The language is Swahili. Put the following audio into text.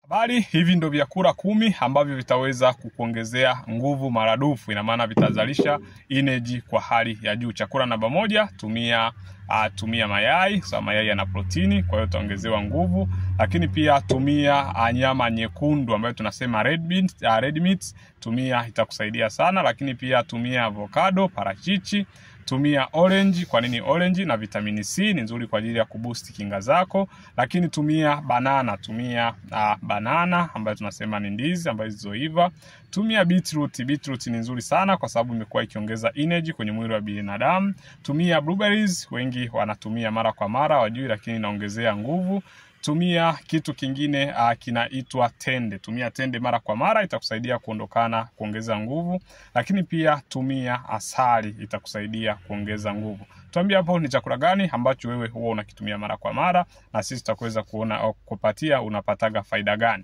Habari, hivi ndo vyakula 10 ambavyo vitaweza kukuongezea nguvu maradufu. Ina maana vitazalisha energy kwa hali ya juu. Chakula namba 1, tumia mayai. So mayai yana protini, kwa hiyo utaongezewa nguvu. Lakini pia tumia nyama nyekundu ambayo tunasema red meat. Tumia, itakusaidia sana. Lakini pia tumia avocado, parachichi. Tumia orange. Kwa nini orange? Na vitamini C ni nzuri kwa ajili ya kuboost kinga zako. Lakini tumia banana. Tumia banana ambayo tunasema ni ndizi ambayo zilizoiva. Tumia beetroot. Beetroot ni nzuri sana kwa sababu imekuwa ikiongeza energy kwenye mwili wa binadamu. Tumia blueberries. Wengi wanatumia mara kwa mara, wajui, lakini inaongezea nguvu. Tumia kitu kingine kinaitwa tende. Tumia tende mara kwa mara, itakusaidia kuongeza nguvu. Lakini pia tumia asali, itakusaidia kuongeza nguvu. Tuambie hapo ni chakula gani ambacho wewe huwa unakitumia mara kwa mara, na sisi tutaweza kuona kupatia unapataga faida gani.